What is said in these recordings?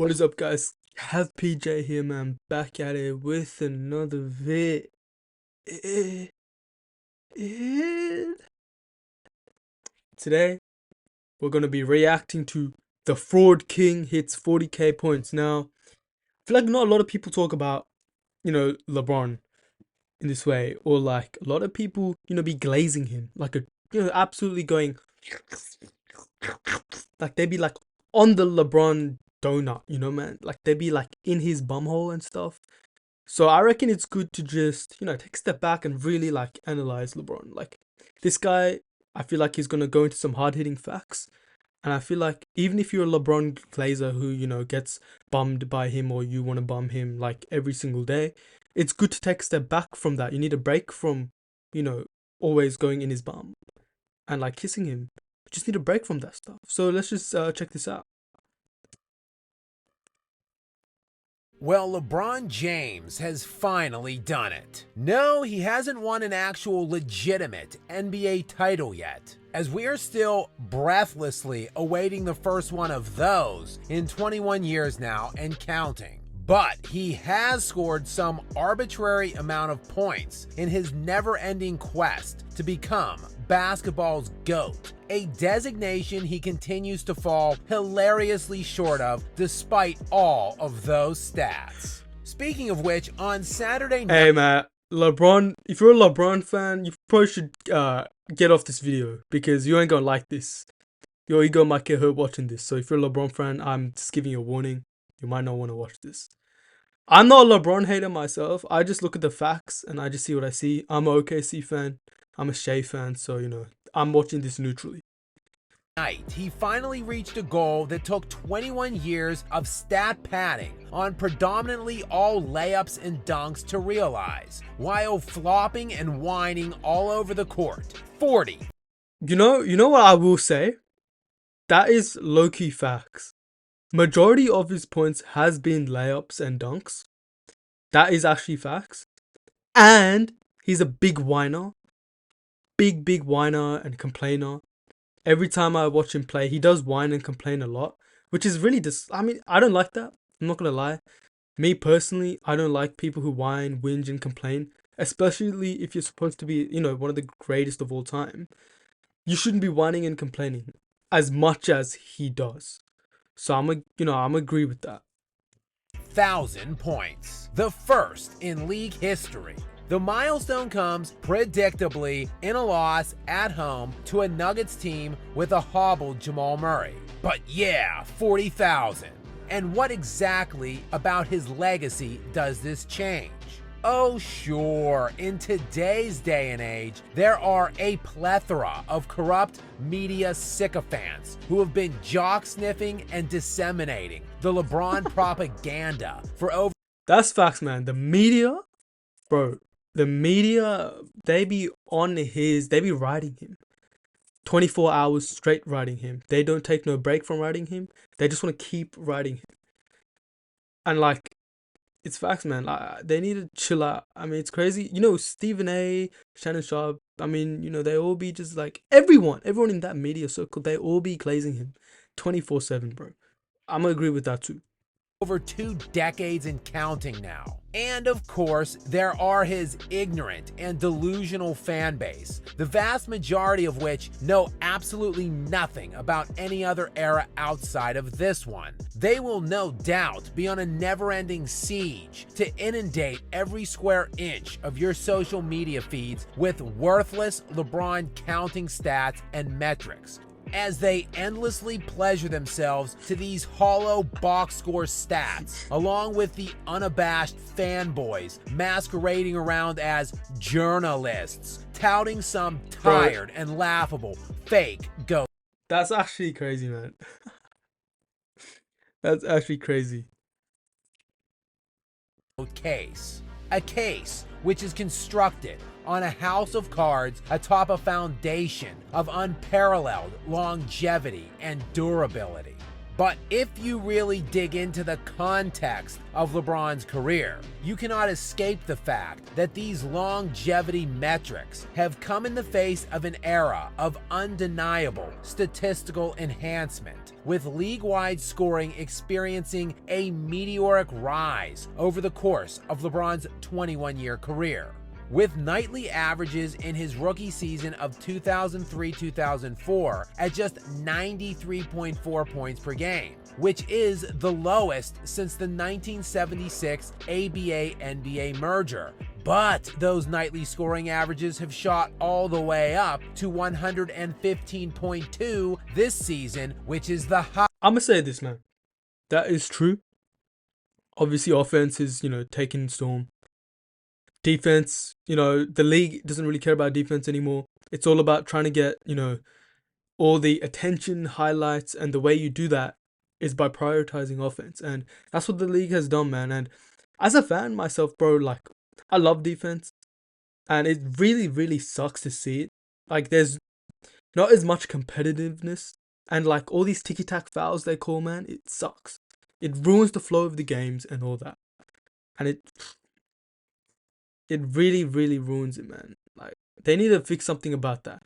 What is up, guys? Have PJ here, man, back at it with another vid. Today, we're gonna be reacting to the Fraud King hits 40k points. Now, I feel like not a lot of people talk about, LeBron in this way, or like a lot of people, be glazing him, like absolutely going, like they'd be like on the LeBron donut, man, like they'd be like in his bumhole and stuff. So I reckon it's good to just, take a step back and really like analyze LeBron. Like this guy, I feel like he's gonna go into some hard hitting facts. And I feel like even if you're a LeBron glazer who, gets bummed by him or you want to bum him like every single day, it's good to take a step back from that. You need a break from, always going in his bum and like kissing him. You just need a break from that stuff. So let's just check this out. Well, LeBron James has finally done it. No, he hasn't won an actual legitimate NBA title yet, as we are still breathlessly awaiting the first one of those in 21 years now and counting. But he has scored some arbitrary amount of points in his never-ending quest to become basketball's GOAT, a designation he continues to fall hilariously short of despite all of those stats. Speaking of which, on Saturday night... Hey, man, LeBron, if you're a LeBron fan, you probably should get off this video because you ain't gonna like this. Your ego might get hurt watching this. So if you're a LeBron fan, I'm just giving you a warning. You might not want to watch this. I'm not a LeBron hater myself. I just look at the facts and I just see what I see. I'm an OKC fan. I'm a Shea fan, so, I'm watching this neutrally. He finally reached a goal that took 21 years of stat padding on predominantly all layups and dunks to realize, while flopping and whining all over the court. 40. You know what I will say? That is low-key facts. Majority of his points has been layups and dunks. That is actually facts. And he's a big whiner. Big whiner and complainer. Every time I watch him play, he does whine and complain a lot, which is really I don't like that. I'm not gonna lie. Me personally, I don't like people who whine, whinge, and complain, especially if you're supposed to be, one of the greatest of all time. You shouldn't be whining and complaining as much as he does. So I'm agree with that. 1,000 points, the first in league history. The milestone comes predictably in a loss at home to a Nuggets team with a hobbled Jamal Murray. But yeah, 40,000. And what exactly about his legacy does this change? Oh sure, in today's day and age, there are a plethora of corrupt media sycophants who have been jock-sniffing and disseminating the LeBron propaganda for over... That's facts, man. The media, bro. The media, they be riding him 24 hours straight, riding him. They don't take no break from riding him. They just want to keep riding him. And like, it's facts, man. Like, they need to chill out. I mean, it's crazy. Stephen A, Shannon Sharp, they all be just like, everyone in that media circle, they all be glazing him 24/7, bro. I'm gonna agree with that too. Over 2 decades and counting now. And of course, there are his ignorant and delusional fan base, the vast majority of which know absolutely nothing about any other era outside of this one. They will no doubt be on a never-ending siege to inundate every square inch of your social media feeds with worthless LeBron counting stats and metrics, as they endlessly pleasure themselves to these hollow box score stats, along with the unabashed fanboys masquerading around as journalists, touting some tired and laughable fake GOAT. That's actually crazy, man. That's actually crazy. Case. A case which is constructed on a house of cards atop a foundation of unparalleled longevity and durability. But if you really dig into the context of LeBron's career, you cannot escape the fact that these longevity metrics have come in the face of an era of undeniable statistical enhancement, with league-wide scoring experiencing a meteoric rise over the course of LeBron's 21-year career. With nightly averages in his rookie season of 2003-2004 at just 93.4 points per game, which is the lowest since the 1976 ABA-NBA merger. But those nightly scoring averages have shot all the way up to 115.2 this season, which is the high. I'm gonna say this, man. That is true. Obviously, offense is, taking storm. Defense, the league doesn't really care about defense anymore. It's all about trying to get, all the attention, highlights, and the way you do that is by prioritizing offense. And that's what the league has done, man. And as a fan myself, bro, like, I love defense. And it really, really sucks to see it. Like, there's not as much competitiveness. And, like, all these ticky-tack fouls they call, man, it sucks. It ruins the flow of the games and all that. And it really, really ruins it, man. Like, they need to fix something about that.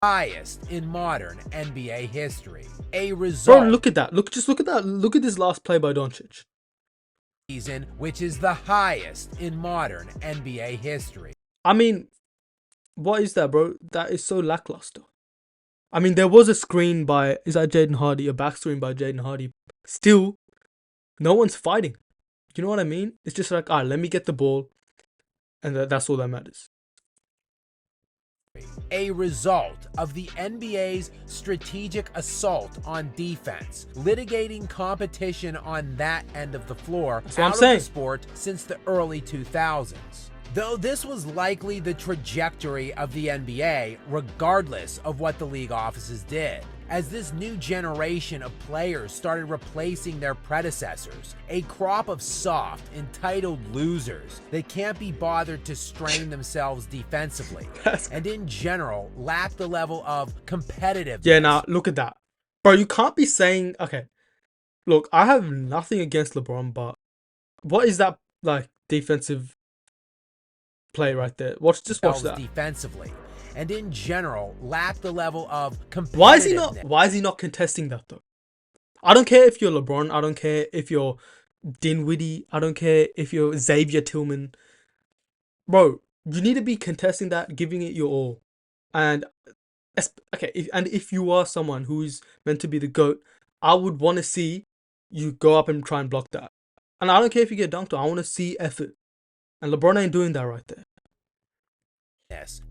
Highest in modern NBA history. A result. Bro, look at that. Look at that. Look at this last play by Doncic. Season, which is the highest in modern NBA history. I mean, what is that, bro? That is so lackluster. I mean, there was a screen by, is that Jaden Hardy? A back screen by Jaden Hardy. Still, no one's fighting. You know what I mean? It's just like, let me get the ball. And that's all that matters. A result of the NBA's strategic assault on defense, litigating competition on that end of the floor out of the sport since the early 2000s. Though this was likely the trajectory of the NBA, regardless of what the league offices did. As this new generation of players started replacing their predecessors, a crop of soft, entitled losers that can't be bothered to strain themselves defensively, and in general lack the level of competitiveness. Yeah, now look at that. Bro, you can't be saying, okay, look, I have nothing against LeBron, but what is that, like, defensive play right there? Watch that. Defensively. And in general, lack the level of competitiveness. Why is he not contesting that though? I don't care if you're LeBron. I don't care if you're Dinwiddie. I don't care if you're Xavier Tillman. Bro, you need to be contesting that, giving it your all. And okay, if you are someone who is meant to be the GOAT, I would want to see you go up and try and block that. And I don't care if you get dunked on. I want to see effort. And LeBron ain't doing that right there.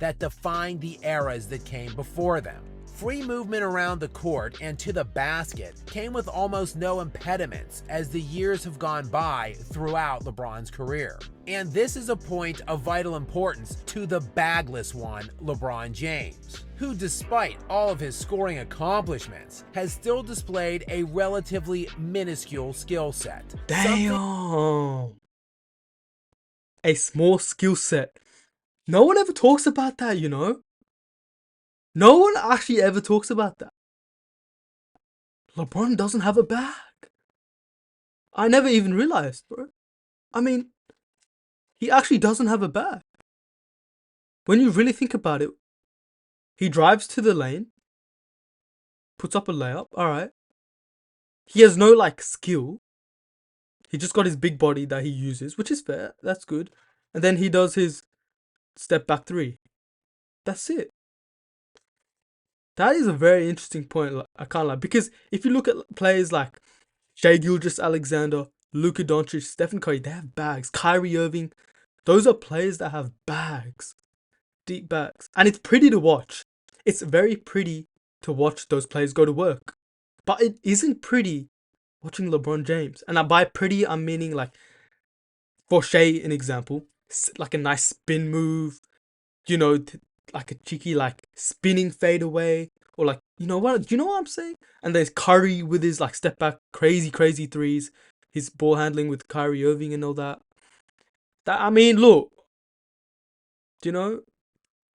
That defined the eras that came before them. Free movement around the court and to the basket came with almost no impediments as the years have gone by throughout LeBron's career. And this is a point of vital importance to the bagless one, LeBron James, who despite all of his scoring accomplishments has still displayed a relatively minuscule skill set. Damn! A small skill set. No one ever talks about that, No one actually ever talks about that. LeBron doesn't have a bag. I never even realized, bro. I mean, he actually doesn't have a bag. When you really think about it, he drives to the lane, puts up a layup, alright. He has no, skill. He just got his big body that he uses, which is fair. That's good. And then he does his step back three. That's it. That is a very interesting point. I can't lie. Because if you look at players like Shai Gilgeous-Alexander, Luka Doncic, Stephen Curry, they have bags. Kyrie Irving. Those are players that have bags. Deep bags. And it's pretty to watch. It's very pretty to watch those players go to work. But it isn't pretty watching LeBron James. And by pretty, I'm meaning for Shai, an example, like a nice spin move, like a cheeky spinning fade away, or do you know what I'm saying? And there's Curry with his step back crazy threes, his ball handling with Kyrie Irving and all that. I mean, look,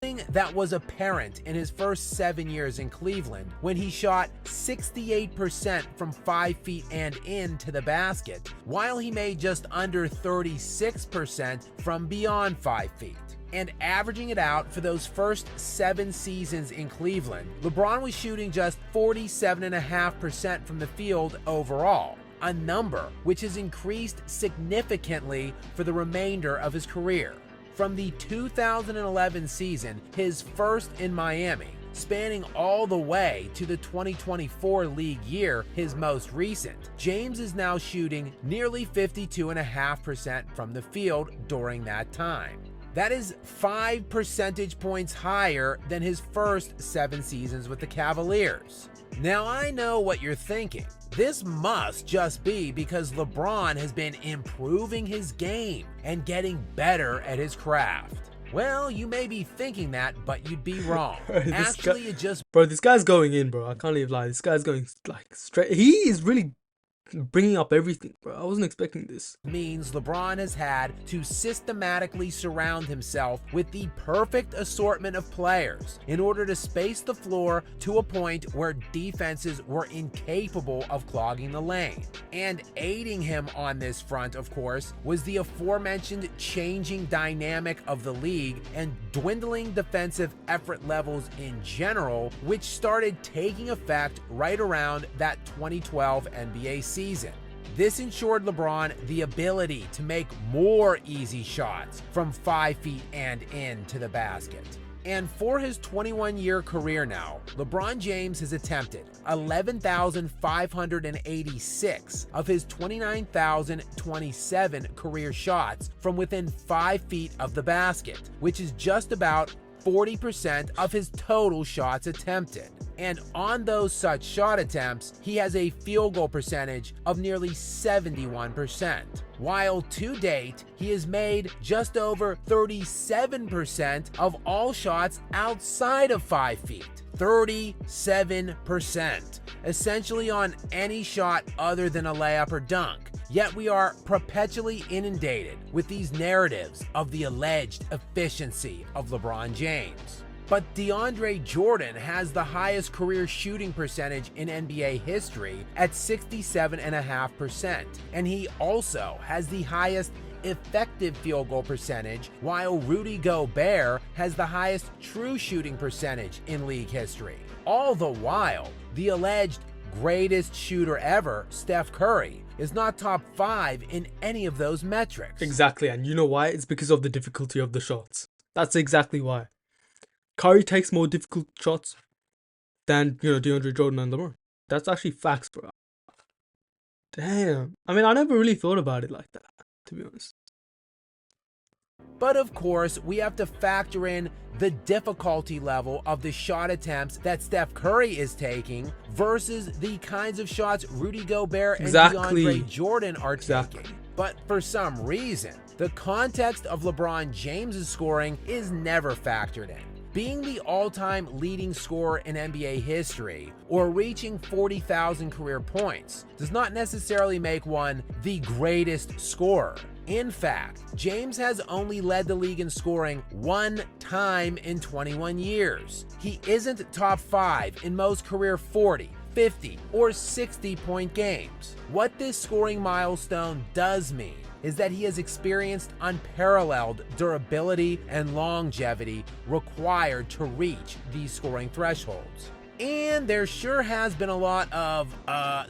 That was apparent in his first 7 years in Cleveland when he shot 68% from 5 feet and into the basket, while he made just under 36% from beyond 5 feet. And averaging it out for those first 7 seasons in Cleveland, LeBron was shooting just 47.5% from the field overall, a number which has increased significantly for the remainder of his career. From the 2011 season, his first in Miami, spanning all the way to the 2024 league year, his most recent, James is now shooting nearly 52.5% from the field during that time. That is 5 percentage points higher than his first 7 seasons with the Cavaliers. Now I know what you're thinking. This must just be because LeBron has been improving his game and getting better at his craft. Well, you may be thinking that, but you'd be wrong. Actually, it just... Bro, this guy's going in, bro. I can't even lie. This guy's going, like, straight. He is really bringing up everything, bro. I wasn't expecting this. means LeBron has had to systematically surround himself with the perfect assortment of players in order to space the floor to a point where defenses were incapable of clogging the lane. And aiding him on this front, of course, was the aforementioned changing dynamic of the league and dwindling defensive effort levels in general, which started taking effect right around that 2012 NBA season. This ensured LeBron the ability to make more easy shots from 5 feet and into the basket. And for his 21-year career now, LeBron James has attempted 11,586 of his 29,027 career shots from within 5 feet of the basket, which is just about 40% of his total shots attempted. And on those such shot attempts, he has a field goal percentage of nearly 71%, while to date, he has made just over 37% of all shots outside of 5 feet. 37%, essentially on any shot other than a layup or dunk. Yet we are perpetually inundated with these narratives of the alleged efficiency of LeBron James. But DeAndre Jordan has the highest career shooting percentage in NBA history at 67.5%, and he also has the highest effective field goal percentage, while Rudy Gobert has the highest true shooting percentage in league history. All the while, the alleged greatest shooter ever, Steph Curry, is not top 5 in any of those metrics. Exactly, and you know why? It's because of the difficulty of the shots. That's exactly why. Curry takes more difficult shots than, DeAndre Jordan and LeBron. That's actually facts, bro. Damn. I mean, I never really thought about it like that, to be honest. But of course, we have to factor in the difficulty level of the shot attempts that Steph Curry is taking versus the kinds of shots Rudy Gobert and DeAndre Jordan are taking. But for some reason, the context of LeBron James' scoring is never factored in. Being the all-time leading scorer in NBA history or reaching 40,000 career points does not necessarily make one the greatest scorer. In fact, James has only led the league in scoring one time in 21 years. He isn't top 5 in most career 40, 50, or 60-point games. What this scoring milestone does mean is that he has experienced unparalleled durability and longevity required to reach these scoring thresholds. And there sure has been a lot of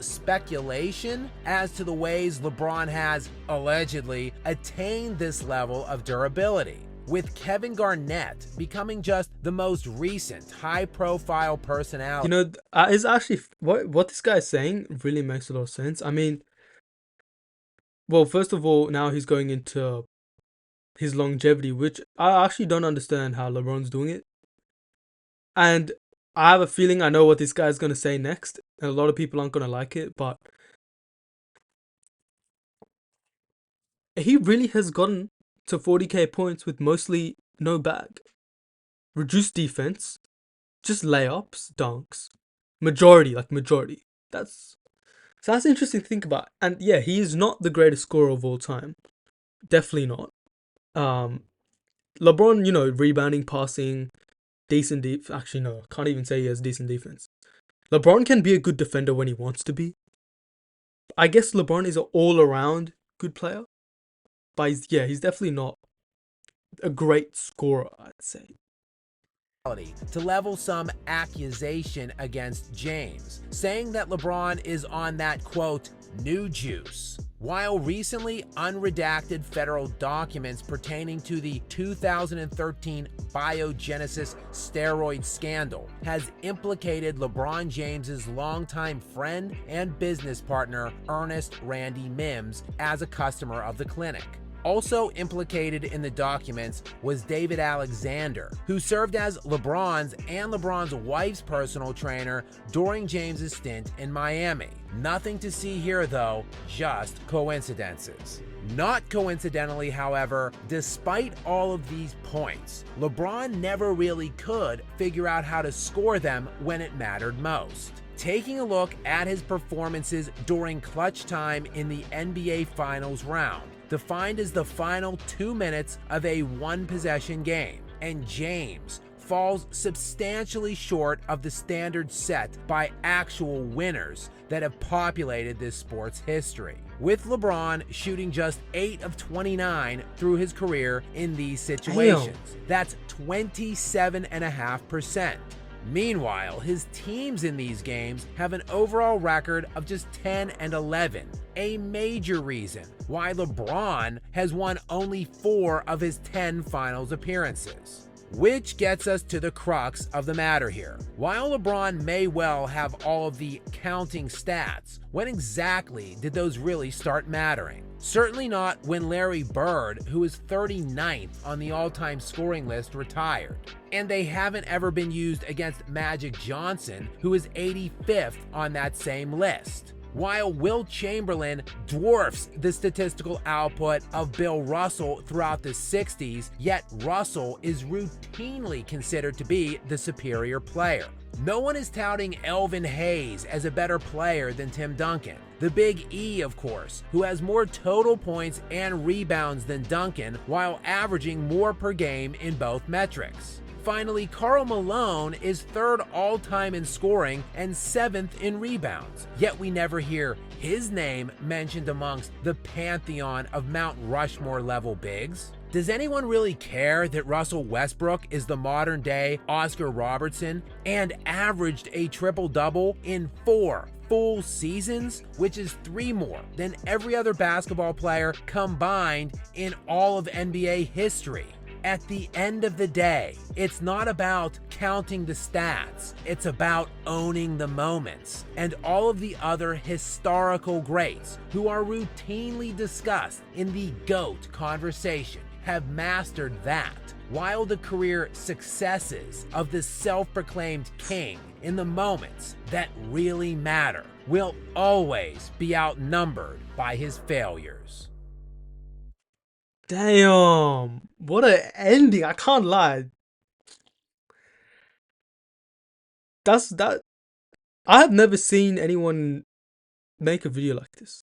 speculation as to the ways LeBron has allegedly attained this level of durability, with Kevin Garnett becoming just the most recent high-profile personality. Is actually what this guy is saying really makes a lot of sense. I mean, well, first of all, now he's going into his longevity, which I actually don't understand how LeBron's doing it. And I have a feeling I know what this guy's going to say next, and a lot of people aren't going to like it, but he really has gotten to 40k points with mostly no bag, reduced defense, just layups, dunks, majority. That's interesting to think about. And yeah, he is not the greatest scorer of all time, definitely not. LeBron, rebounding, passing, decent deep. Actually, no, I can't even say he has decent defense. LeBron can be a good defender when he wants to be. I guess LeBron is an all-around good player, but he's definitely not a great scorer, I'd say. To level some accusation against James, saying that LeBron is on that, quote, new juice. While recently unredacted federal documents pertaining to the 2013 biogenesis steroid scandal has implicated LeBron James's longtime friend and business partner Ernest Randy Mims as a customer of the clinic. Also implicated in the documents was David Alexander, who served as LeBron's and LeBron's wife's personal trainer during James's stint in Miami. Nothing to see here though, just coincidences. Not coincidentally, however, despite all of these points, LeBron never really could figure out how to score them when it mattered most. Taking a look at his performances during clutch time in the NBA Finals round, defined as the final 2 minutes of a one-possession game, and James falls substantially short of the standard set by actual winners that have populated this sport's history, with LeBron shooting just 8 of 29 through his career in these situations. Damn. That's 27.5%. Meanwhile, his teams in these games have an overall record of just 10 and 11, a major reason why LeBron has won only 4 of his 10 finals appearances. Which gets us to the crux of the matter here. While LeBron may well have all of the counting stats, when exactly did those really start mattering? Certainly not when Larry Bird, who is 39th on the all-time scoring list, retired. And they haven't ever been used against Magic Johnson, who is 85th on that same list. While Wilt Chamberlain dwarfs the statistical output of Bill Russell throughout the 60s, yet Russell is routinely considered to be the superior player. No one is touting Elvin Hayes as a better player than Tim Duncan. The Big E, of course, who has more total points and rebounds than Duncan while averaging more per game in both metrics. Finally, Karl Malone is 3rd all-time in scoring and 7th in rebounds, yet we never hear his name mentioned amongst the pantheon of Mount Rushmore-level bigs. Does anyone really care that Russell Westbrook is the modern-day Oscar Robertson and averaged a triple-double in 4 full seasons, which is 3 more than every other basketball player combined in all of NBA history? At the end of the day, it's not about counting the stats. It's about owning the moments. And all of the other historical greats who are routinely discussed in the GOAT conversation have mastered that, while the career successes of the self-proclaimed king in the moments that really matter will always be outnumbered by his failures. Damn, what an ending! I can't lie. That. I have never seen anyone make a video like this,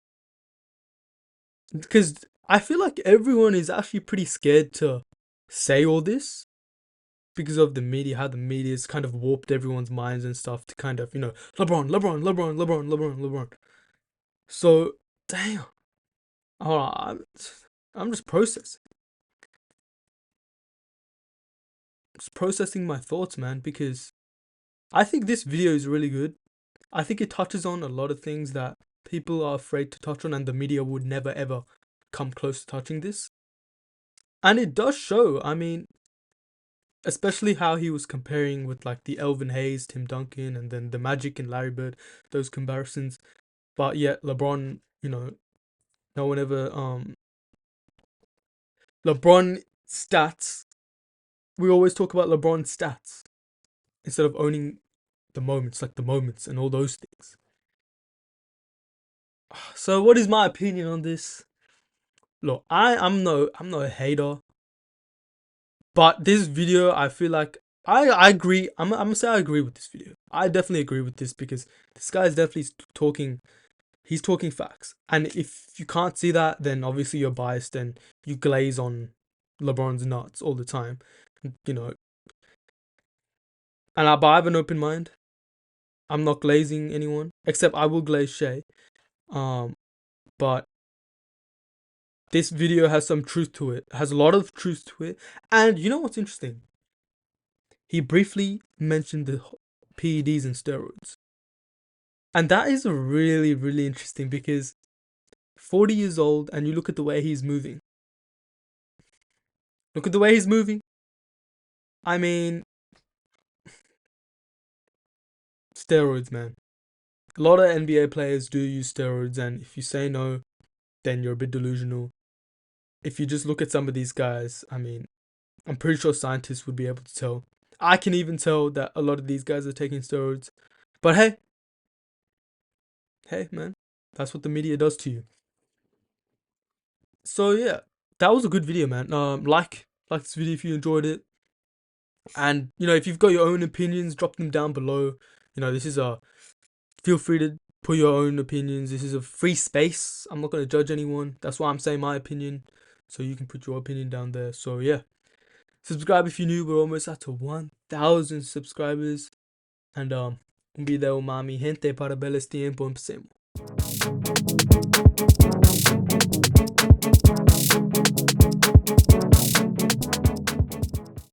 because I feel like everyone is actually pretty scared to say all this because of the media, how the media's kind of warped everyone's minds and stuff to kind of, LeBron, LeBron, LeBron, LeBron, LeBron, LeBron. So, damn. Hold on, I'm just processing. Just processing my thoughts, man, because I think this video is really good. I think it touches on a lot of things that people are afraid to touch on, and the media would never ever come close to touching this. And it does show, I mean, especially how he was comparing with like the Elvin Hayes, Tim Duncan, and then the Magic and Larry Bird, those comparisons. But yet LeBron, no one ever LeBron stats. We always talk about LeBron stats instead of owning the moments, like the moments and all those things. So what is my opinion on this? Look, I'm no a hater. But this video, I feel like I agree. I'm gonna say I agree with this video. I definitely agree with this because this guy is definitely talking. He's talking facts. And if you can't see that, then obviously you're biased and you glaze on LeBron's nuts all the time, you know. But I have an open mind. I'm not glazing anyone, except I will glaze Shay. Um, but this video has some truth to it. Has a lot of truth to it. And you know what's interesting? He briefly mentioned the PEDs and steroids. And that is really, really interesting because 40 years old and you look at the way he's moving. Look at the way he's moving. I mean, steroids, man. A lot of NBA players do use steroids, and if you say no, then you're a bit delusional. If you just look at some of these guys, I mean, I'm pretty sure scientists would be able to tell. I can even tell that a lot of these guys are taking steroids. But hey, man, that's what the media does to you. So yeah, that was a good video, man. Like this video if you enjoyed it, and if you've got your own opinions, drop them down below. This is feel free to put your own opinions. This is a free space. I'm not gonna judge anyone. That's why I'm saying my opinion, so you can put your opinion down there. So yeah, subscribe if you're new. We're almost at to 1,000 subscribers, and un video, mami, gente, para beles tiempo, empecemos.